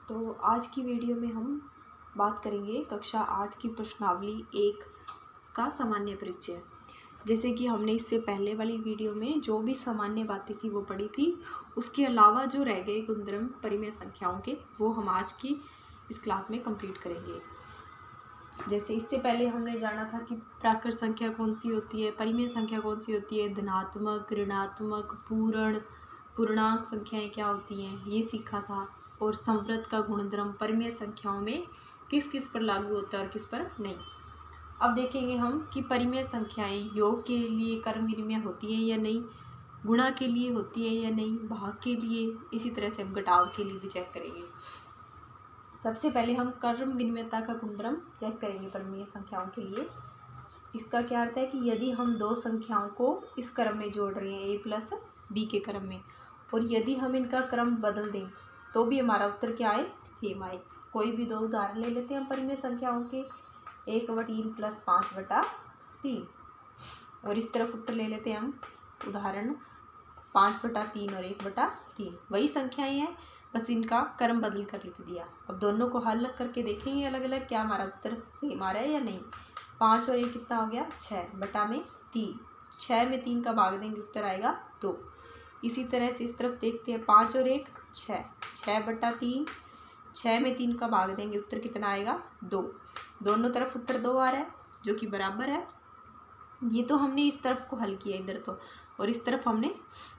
तो आज की वीडियो में हम बात करेंगे कक्षा 8 की प्रश्नावली 1 का सामान्य परिचय। जैसे कि हमने इससे पहले वाली वीडियो में जो भी सामान्य बातें थी वो पढ़ी थी, उसके अलावा जो रह गए गुणधर्म परिमेय संख्याओं के वो हम आज की इस क्लास में कंप्लीट करेंगे। जैसे इससे पहले हमने जाना था कि प्राकृत संख्या कौन सी होती है, परिमेय संख्या कौन सी होती है, धनात्मक, ऋणात्मक, पूर्ण, पूर्णांक संख्याएं क्या होती हैं, ये सीखा था। और संवृत का गुणधर्म परिमेय संख्याओं में किस किस पर लागू होता है और किस पर नहीं। अब देखेंगे हम कि परिमेय संख्याएं योग के लिए कर्म विनिमय होती है या नहीं, गुणा के लिए होती है या नहीं, भाग के लिए, इसी तरह से हम घटाव के लिए भी चेक करेंगे। सबसे पहले हम कर्म विनिमयता का गुणधर्म चेक करेंगे परिमेय संख्याओं के लिए। इसका क्या अर्थ है कि यदि हम दो संख्याओं को इस क्रम में जोड़ रहे हैं a प्लस b के क्रम में, और यदि हम इनका क्रम बदल दें तो भी हमारा उत्तर क्या आए, सेम आए। कोई भी दो उदाहरण ले लेते हैं हम परिमेय संख्याओं के, 1/3 प्लस 5/3, और इस तरफ उत्तर ले लेते हैं हम उदाहरण 5/3 और 1/3। वही संख्याएं हैं, बस इनका क्रम बदल कर लिख दिया। अब दोनों को हल करके देखेंगे अलग अलग, क्या हमारा उत्तर सेम आ रहा है या नहीं। 5 और 1 कितना हो गया, 6/3। 6 में 3 का भाग देंगे उत्तर आएगा 2। इसी तरह से इस तरफ देखते हैं, 5 और 1 6, 6/3, 6 में 3 का भाग देंगे उत्तर कितना आएगा 2। दोनों तरफ उत्तर 2 आ रहा है जो कि बराबर है। ये तो हमने इस तरफ को हल किया इधर तो, और इस तरफ हमने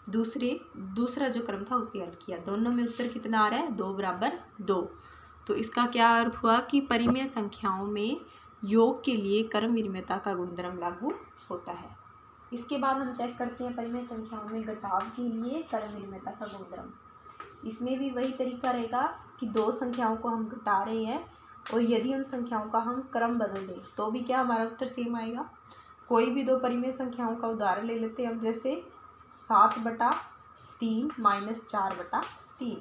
दूसरा जो क्रम था उसे हल किया। दोनों में उत्तर कितना आ रहा है, 2 बराबर 2। तो इसका क्या अर्थ हुआ कि परिमेय संख्याओं में योग के लिए कर्म विनिमयता का गुणधर्म लागू होता है। इसके बाद हम चेक करते हैं परिमेय संख्याओं में घटाव के लिए कर्म विनिमयता का गुणधर्म। इसमें भी वही तरीका रहेगा कि दो संख्याओं को हम घटा रहे हैं और यदि उन संख्याओं का हम क्रम बदल दें तो भी क्या हमारा उत्तर सेम आएगा। कोई भी दो परिमेय संख्याओं का उदाहरण ले लेते हैं हम, जैसे 7/3 माइनस 4/3।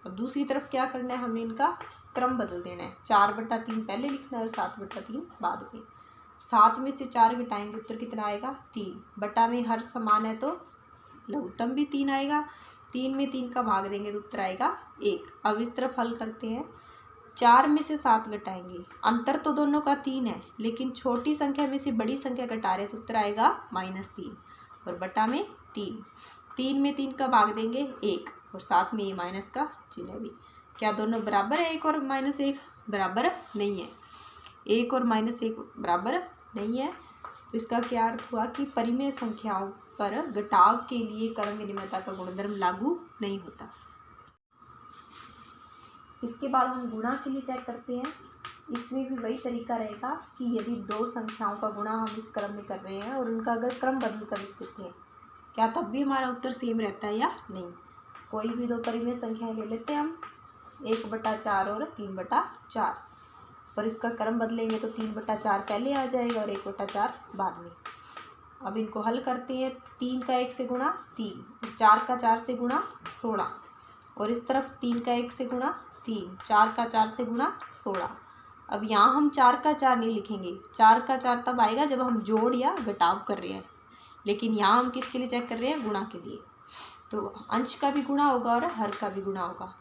अब दूसरी तरफ क्या करना है, हमने इनका क्रम बदल देना है। 4/3 पहले लिखना है और 7/3 बाद में। 7 में से 4 घटाएंगे उत्तर कितना आएगा 3। बटा में हर समान है तो लघुत्तम भी 3 आएगा। 3 में 3 का भाग देंगे तो उत्तर आएगा 1। अब इस तरफ हल करते हैं, 4 में से 7 घटाएंगे, अंतर तो दोनों का 3 है, लेकिन छोटी संख्या में से बड़ी संख्या घटा रहे तो उत्तर आएगा -3 और बटा में 3। 3 में 3 का भाग देंगे 1 और साथ में ये माइनस का चिन्ह भी। क्या दोनों बराबर है, 1 और -1? बराबर नहीं है। 1 और -1 बराबर नहीं है। तो इसका क्या अर्थ हुआ कि परिमेय संख्याओं पर घटाव के लिए कर्म विनिमयता का गुणधर्म लागू नहीं होता। इसके बाद हम गुणा के लिए चेक करते हैं। इसमें भी वही तरीका रहेगा कि यदि दो संख्याओं का गुणा हम इस क्रम में कर रहे हैं और उनका अगर क्रम बदल कर लिख देते हैं, क्या तब भी हमारा उत्तर सेम रहता है या नहीं। कोई भी दो परिमेय संख्याएं ले लेते हैं हम, 1/4 और 3/4, और इसका क्रम बदलेंगे तो 3/4 पहले आ जाएगा और 1/4 बाद में। अब इनको हल करते हैं, 3 का 1 से गुणा 3, 4 का 4 से गुणा 16, और इस तरफ 3 का 1 से गुणा 3, 4 का 4 से गुणा 16। अब यहाँ हम 4 का 4 नहीं लिखेंगे, 4 का 4 तब आएगा जब हम जोड़ या घटाव कर रहे हैं, लेकिन यहाँ हम किसके लिए चेक कर रहे हैं, गुणा के लिए। तो अंश का भी गुणा होगा और हर का भी गुणा होगा।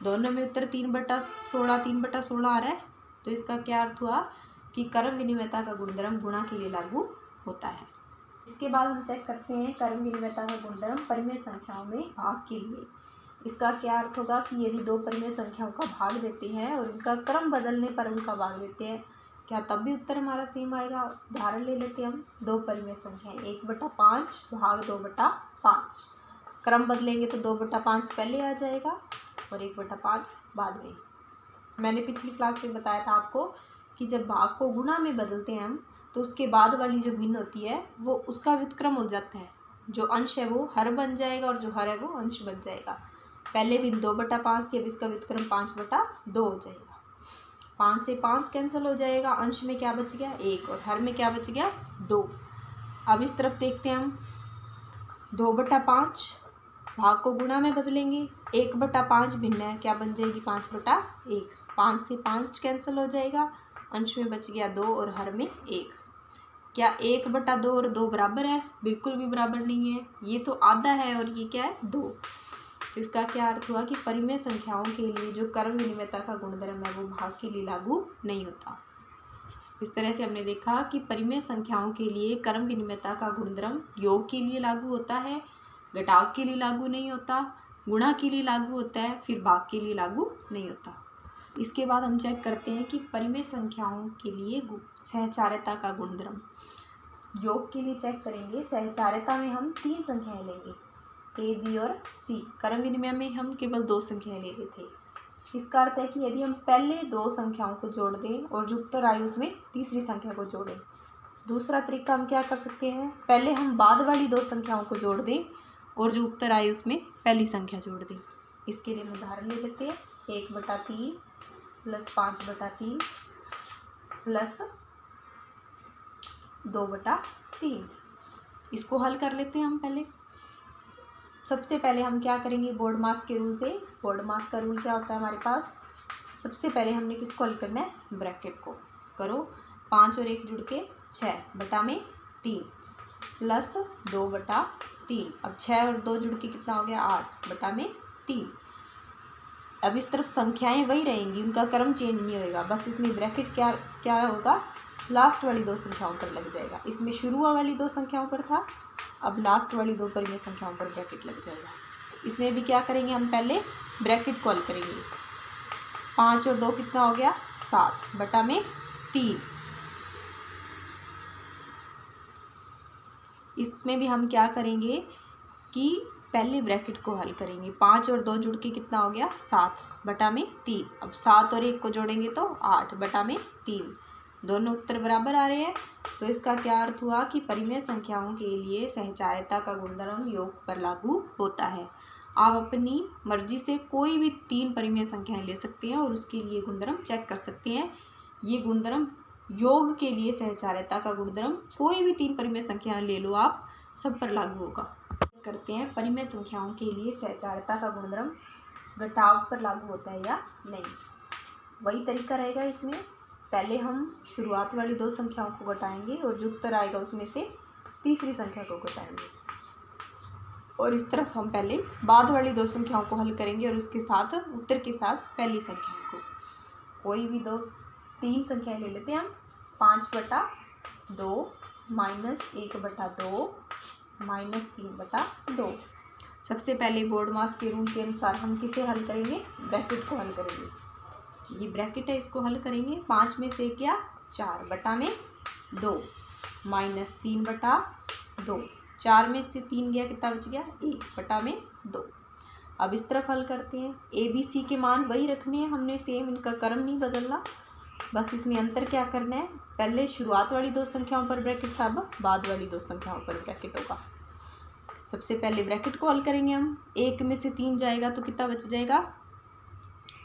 दोनों में उत्तर 3/16 आ रहा है। तो इसका क्या अर्थ हुआ कि कर्म विनिमयता का गुणधर्म गुणा के लिए लागू होता है। इसके बाद हम चेक करते हैं कर्म विनिमयता का गुणधर्म परिमेय संख्याओं में भाग के लिए। इसका क्या अर्थ होगा कि यदि दो परिमेय संख्याओं का भाग देते हैं और उनका क्रम बदलने पर उनका भाग देते हैं, क्या तब भी उत्तर हमारा सेम आएगा। उदाहरण ले लेते हैं हम, दो परिमेय संख्याएं, 1/5 भाग 2/5। क्रम बदलेंगे तो 2/5 पहले आ जाएगा और 1/5 बाद में। मैंने पिछली क्लास में बताया था आपको कि जब भाग को गुणा में बदलते हैं हम, तो उसके बाद वाली जो भिन्न होती है वो उसका व्युत्क्रम हो जाता है। जो अंश है वो हर बन जाएगा और जो हर है वो अंश बन जाएगा। पहले भिन्न 2/5 थी, अब इसका व्युत्क्रम 5/2 हो जाएगा। 5 से 5 कैंसिल हो जाएगा, अंश में क्या बच गया 1 और हर में क्या बच गया 2। अब इस तरफ देखते हैं हम, 2/5 भाग को गुणा में बदलेंगे, 1/5 भिन्न है, क्या बन जाएगी 5/1। 5 से 5 कैंसिल हो जाएगा, अंश में बच गया 2 और हर में 1। क्या 1/2 और 2 बराबर है? बिल्कुल भी बराबर नहीं है। ये तो आधा है और ये क्या है 2। तो इसका क्या अर्थ हुआ कि परिमेय संख्याओं के लिए जो क्रम विनिमयता का गुणधर्म है वो भाग के लिए लागू नहीं होता। इस तरह से हमने देखा कि परिमेय संख्याओं के लिए क्रम विनिमयता का गुणधर्म योग के लिए लागू होता है, घटाव के लिए लागू नहीं होता, गुणा के लिए लागू होता है, फिर भाग के लिए लागू नहीं होता। इसके बाद हम चेक करते हैं कि परिमेय संख्याओं के लिए सहचार्यता का गुणधर्म। योग के लिए चेक करेंगे, सहचार्यता में हम 3 संख्याएं लेंगे, ए, बी और सी। क्रम विनिमय में हम केवल 2 संख्याएं ले रहे थे। इसका अर्थ है कि यदि हम पहले 2 संख्याओं को जोड़ दें और जो उत्तर आए उसमें तीसरी संख्या को जोड़ें। दूसरा तरीका हम क्या कर सकते हैं, पहले हम बाद वाली 2 संख्याओं को जोड़ दें और जो उत्तर आए उसमें पहली संख्या जोड़ दें। इसके लिए हम उदाहरण ले लेते हैं, 1/3 प्लस 5/3 प्लस 2/3। इसको हल कर लेते हैं हम पहले। सबसे पहले हम क्या करेंगे, बोर्डमास के रूल से। बोर्डमास का रूल क्या होता है हमारे पास, सबसे पहले हमने किसको हल करना है, ब्रैकेट को। करो, 5 और 1 जुड़ के 6/3 प्लस 2/3। अब 6 और 2 जुड़ के कितना हो गया, 8/3। अब इस तरफ संख्याएं वही रहेंगी, उनका क्रम चेंज नहीं होएगा, बस इसमें ब्रैकेट क्या होगा, लास्ट वाली 2 संख्याओं पर लग जाएगा। इसमें शुरू वाली 2 संख्याओं पर था, अब लास्ट वाली 2 परिमेय संख्याओं पर ब्रैकेट लग जाएगा। इसमें भी क्या करेंगे, हम पहले ब्रैकेट को हल करेंगे। 5 और 2 कितना हो गया, 7/3। इसमें भी हम क्या करेंगे कि पहले ब्रैकेट को हल करेंगे। 5 और 2 जुड़ के कितना हो गया, 7/3। अब 7 और 1 को जोड़ेंगे तो 8/3। दोनों उत्तर बराबर आ रहे हैं। तो इसका क्या अर्थ हुआ कि परिमेय संख्याओं के लिए सहचार्यता का गुणधर्म योग पर लागू होता है। आप अपनी मर्जी से कोई भी 3 परिमेय संख्याएं ले सकते हैं और उसके लिए गुणधर्म चेक कर सकते हैं। ये गुणधर्म योग के लिए सहचार्यता का गुणधर्म कोई भी 3 परिमेय संख्याएं ले लो आप, सब पर लागू होगा। करते हैं परिमेय संख्याओं के लिए सहचार्यता का गुणधर्म घटाव पर लागू होता है या नहीं। वही तरीका रहेगा इसमें, पहले हम शुरुआत वाली 2 संख्याओं को घटाएंगे और जो उत्तर आएगा उसमें से तीसरी संख्या को घटाएंगे, और इस तरफ हम पहले बाद वाली 2 संख्याओं को हल करेंगे और उसके साथ उत्तर के साथ पहली संख्या को। कोई भी 3 संख्याएं ले लेते हैं हम, 5/2 -1/2 -3/2। सबसे पहले बोर्डमास के रूल के अनुसार हम किसे हल करेंगे, ब्रैकेट को हल करेंगे। ये ब्रैकेट है, इसको हल करेंगे। 5 में से क्या, 4/2 -3/2। 4 में से 3 गया, कितना बच गया, 1/2। अब इस तरफ हल करते हैं। ए बी सी के मान वही रखने हैं हमने, सेम, इनका क्रम नहीं बदलना, बस इसमें अंतर क्या करना है, पहले शुरुआत वाली 2 संख्याओं पर ब्रैकेट था, अब बाद वाली 2 संख्याओं पर ब्रैकेट होगा। सबसे पहले ब्रैकेट को हल करेंगे हम। 1 में से 3 जाएगा तो कितना बच जाएगा,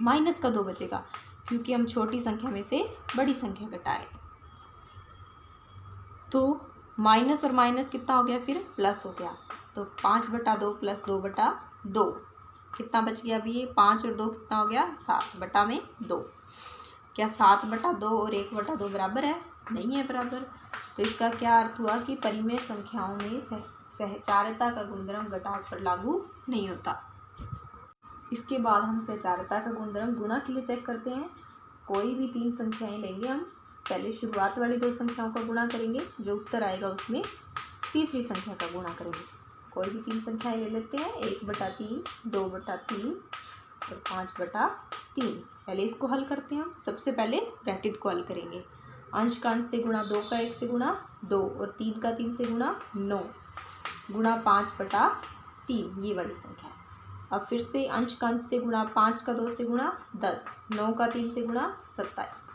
-2 बचेगा, क्योंकि हम छोटी संख्या में से बड़ी संख्या घटाए। तो माइनस और माइनस कितना हो गया, फिर प्लस हो गया। तो 5/2 प्लस 2/2 कितना बच गया अभी, ये 5 और 2 कितना हो गया, 7/2। क्या 7/2 और 1/2 बराबर है, नहीं है बराबर। तो इसका क्या अर्थ हुआ कि परिमेय संख्याओं में सहचार्यता का गुणधर्म घटाव पर लागू नहीं होता। इसके बाद हम सहचार्यता का गुणधर्म गुणा के लिए चेक करते हैं। कोई भी 3 संख्याएं लेंगे हम, पहले शुरुआत वाली 2 संख्याओं का गुणा करेंगे, जो उत्तर आएगा उसमें तीसरी संख्या का गुणा करेंगे। कोई भी 3 संख्याएं ले लेते हैं, 1/3, 2/3 और 5/3। पहले इसको हल करते हैं हम। सबसे पहले ब्रैकेट को हल करेंगे। अंश का अंश से गुणा, 2 का 1 से गुणा 2 और 3 का 3 से गुणा 9 गुणा 5/3, ये वाली संख्या है। अब फिर से अंश का अंश से गुणा, 5 का 2 से गुणा 10, 9 का 3 से गुणा 27।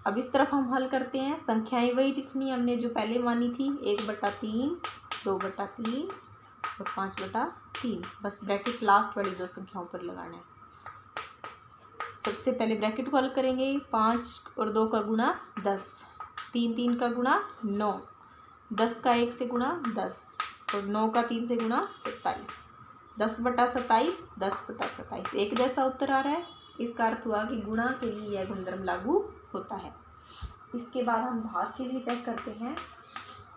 अब इस तरफ हम हल करते हैं। संख्याएं वही लिखनी है हमने जो पहले मानी थी, 1/3, 2/3 और 5/3। बस ब्रैकेट लास्ट वाली 2 संख्याओं पर लगाना है। सबसे पहले ब्रैकेट को हल करेंगे। 5 और 2 का गुणा 10, 3 का गुणा 9, 10 का 1 से गुणा 10 और 9 का 3 से गुणा 27। 10/27, 10/27, एक जैसा उत्तर आ रहा है। इसका अर्थ हुआ कि गुणा के लिए यह गुणधर्म लागू होता है। इसके बाद हम भाग के लिए चेक करते हैं।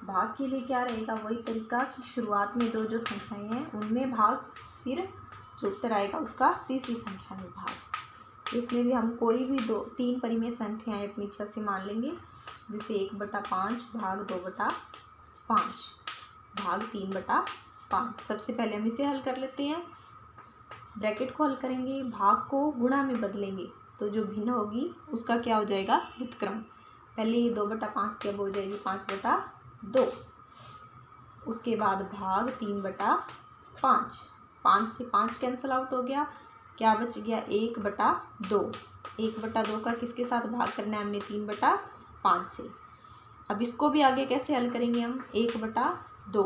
भाग के लिए क्या रहेगा, वही तरीका कि शुरुआत में 2 जो संख्याएं हैं उनमें भाग, फिर जो उत्तर आएगा उसका तीसरी संख्या में भाग। इसमें भी हम कोई भी 3 परिमेय संख्याएं अपनी इच्छा से मान लेंगे, जिसे 1/5 भाग 2/5 भाग 3/5। सबसे पहले हम इसे हल कर लेते हैं। ब्रैकेट को हल करेंगे, भाग को गुणा में बदलेंगे तो जो भिन्न होगी उसका क्या हो जाएगा, व्युत्क्रम। पहले ये 2/5 की अब हो जाएगी 5/2। उसके बाद भाग 3/5। 5 से 5 कैंसिल आउट हो गया, क्या बच गया 1/2। 1/2 का किसके साथ भाग करना है हमने, 3/5 से। अब इसको भी आगे कैसे हल करेंगे हम, 1/2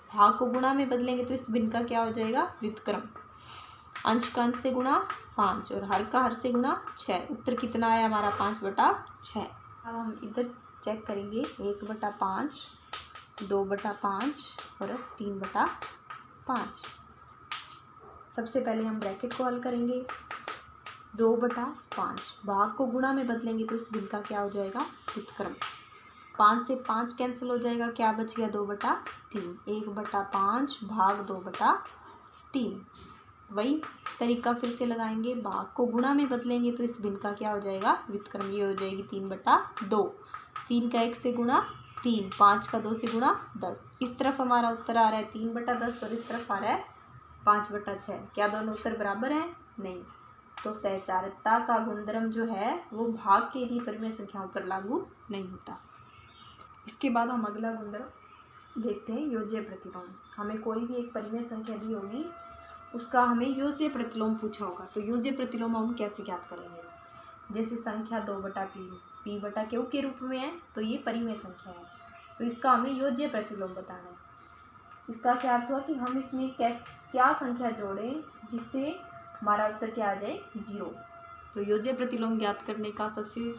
भाग को गुणा में बदलेंगे तो इस भिन्न का क्या हो जाएगा, व्युत्क्रम। अंश का अंश से गुणा 5 और हर का हर से गुणा 6। उत्तर कितना आया हमारा, 5/6। अब हम इधर चेक करेंगे 1/5, 2/5 और 3/5। सबसे पहले हम ब्रैकेट को हल करेंगे। 2/5 भाग को गुणा में बदलेंगे तो इस भिन्न का क्या हो जाएगा, व्युत्क्रम। 5 से 5 कैंसिल हो जाएगा, क्या बच गया 2/3। 1/5 भाग 2/3। वही तरीका फिर से लगाएंगे, भाग को गुणा में बदलेंगे तो इस भिन्न का क्या हो जाएगा, व्युत्क्रम। ये हो जाएगी 3/2। 3 का 1 से गुणा 3, 5 का 2 से गुणा 10। इस तरफ हमारा उत्तर आ रहा है 3/10 और इस तरफ आ रहा है 5/6। क्या दोनों उत्तर बराबर हैं, नहीं। तो सहचारिता का गुणधर्म जो है वो भाग के भी परिमेय संख्याओं पर लागू नहीं होता। इसके बाद हम अगला गुणधर्म देखते हैं, योज्य प्रतिलोम। हमें कोई भी एक परिमेय संख्या दी होगी, उसका हमें योज्य प्रतिलोम पूछा होगा, तो योज्य प्रतिलोम हम कैसे ज्ञात करेंगे। जैसे संख्या 2/3 p/q के रूप में है, तो ये परिमेय संख्या है, तो इसका हमें योज्य प्रतिलोम बताना है। इसका क्या अर्थ हुआ कि हम इसमें क्या संख्या जोड़ें जिससे हमारा उत्तर क्या आ जाए, 0। तो योज्य प्रतिलोम ज्ञात करने का सबसे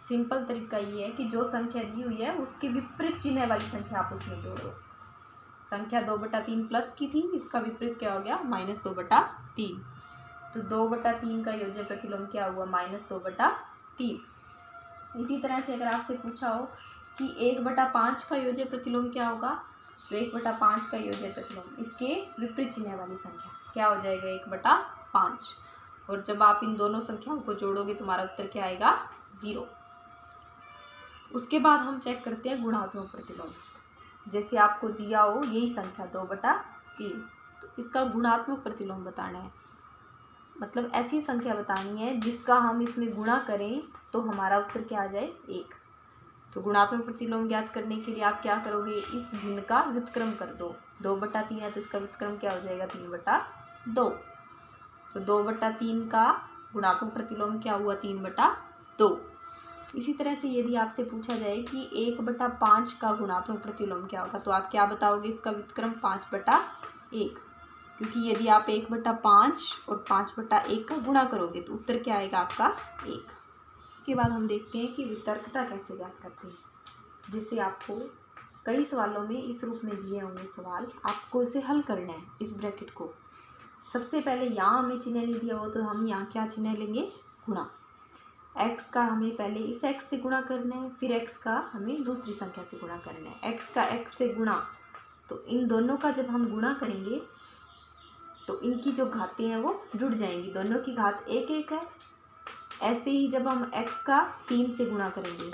सिंपल तरीका ये है कि जो संख्या दी हुई है उसके विपरीत चिन्ह वाली संख्या आप उसमें जोड़ो। संख्या 2/3 प्लस की थी, इसका विपरीत क्या हो गया, -2/3। तो 2/3 का योज्य प्रतिलोम क्या हुआ, -2/3। इसी तरह से अगर आपसे पूछा हो कि 1/5 का योज्य प्रतिलोम क्या होगा, तो 1/5 का योज्य प्रतिलोम इसके विपरीत चिन्ह वाली संख्या क्या हो जाएगा, 1/5। और जब आप इन दोनों संख्याओं को जोड़ोगे तुम्हारा उत्तर क्या आएगा, 0। उसके बाद हम चेक करते हैं गुणात्मक प्रतिलोम। जैसे आपको दिया हो यही संख्या 2/3, तो इसका गुणात्मक प्रतिलोम बताना है। मतलब ऐसी संख्या बतानी है जिसका हम इसमें गुणा करें तो हमारा उत्तर क्या आ जाए, 1। तो गुणात्मक प्रतिलोम ज्ञात करने के लिए आप क्या करोगे, इस भिन्न का व्युत्क्रम कर दो। 2/3 है तो इसका व्युत्क्रम क्या हो जाएगा, 3/2। तो 2/3 का गुणात्मक प्रतिलोम क्या हुआ, 3/2। इसी तरह से यदि आपसे पूछा जाए कि 1/5 का गुणात्मक प्रतिलोम क्या होगा, तो आप क्या बताओगे, इसका व्युत्क्रम 5/1। क्योंकि यदि आप 1/5 और 5/1 का गुणा करोगे तो उत्तर क्या आएगा आपका, 1। इसके बाद हम देखते हैं कि वितर्कता कैसे ज्ञात करते हैं। जिससे आपको कई सवालों में इस रूप में दिए होंगे सवाल, आपको इसे हल करना है। इस ब्रैकेट को सबसे पहले यहाँ हमें चिन्ह नहीं दिया हो तो हम यहाँ क्या चिन्ह लेंगे, गुणा। x का हमें पहले इस x से गुणा करना है, फिर x का हमें दूसरी संख्या से गुणा करना है। x का x से गुणा, तो इन दोनों का जब हम गुणा करेंगे तो इनकी जो घातें हैं वो जुड़ जाएंगी, दोनों की घात 1 है। ऐसे ही जब हम x का 3 से गुणा करेंगे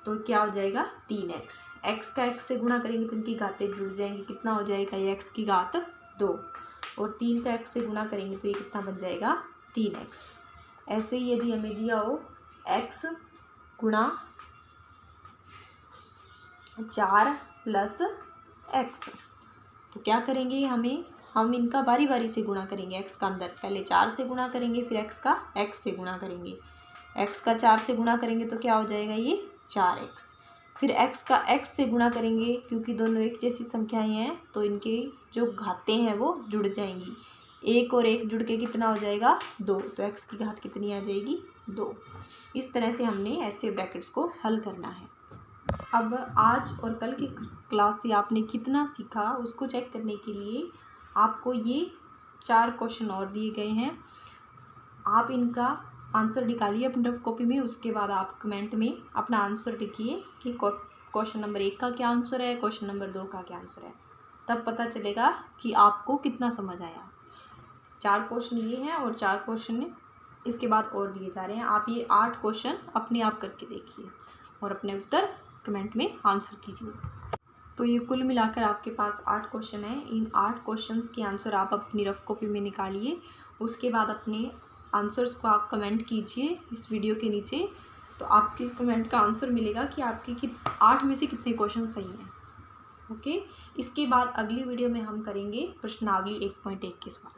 तो क्या हो जाएगा, 3x। x का x से गुणा करेंगे तो इनकी घातें जुड़ जाएंगी, कितना हो जाएगा, ये x की घात 2। और 3 का x से गुणा करेंगे तो ये कितना बन जाएगा, 3x। ऐसे ही यदि हमें दिया हो x गुणा 4 + x, तो क्या करेंगे, हम इनका बारी बारी से गुणा करेंगे। x का अंदर पहले 4 से गुणा करेंगे, फिर x का x से गुणा करेंगे। x का 4 से गुणा करेंगे तो क्या हो जाएगा, ये 4x। फिर x का x से गुणा करेंगे, क्योंकि दोनों एक जैसी संख्याएं हैं तो इनके जो घातें हैं वो जुड़ जाएंगी। 1 और 1 जुड़ के कितना हो जाएगा, 2। तो x की घात कितनी आ जाएगी, 2। इस तरह से हमने ऐसे ब्रैकेट्स को हल करना है। अब आज और कल की क्लास से आपने कितना सीखा उसको चेक करने के लिए आपको ये 4 क्वेश्चन और दिए गए हैं। आप इनका आंसर निकालिए अपनी रफ कॉपी में। उसके बाद आप कमेंट में अपना आंसर लिखिए कि क्वेश्चन नंबर 1 का क्या आंसर है, क्वेश्चन नंबर 2 का क्या आंसर है। तब पता चलेगा कि आपको कितना समझ आया। 4 क्वेश्चन ये हैं और 4 क्वेश्चन इसके बाद और दिए जा रहे हैं। आप ये 8 क्वेश्चन अपने आप करके देखिए और अपने उत्तर कमेंट में आंसर कीजिए। तो ये कुल मिलाकर आपके पास 8 क्वेश्चन हैं। इन 8 क्वेश्चंस के आंसर आप अपनी रफ कॉपी में निकालिए। उसके बाद अपने आंसर्स को आप कमेंट कीजिए इस वीडियो के नीचे। तो आपके कमेंट का आंसर मिलेगा कि आपके 8 में से कितने क्वेश्चन सही हैं। ओके, इसके बाद अगली वीडियो में हम करेंगे प्रश्नावली 1.1 के सवाल।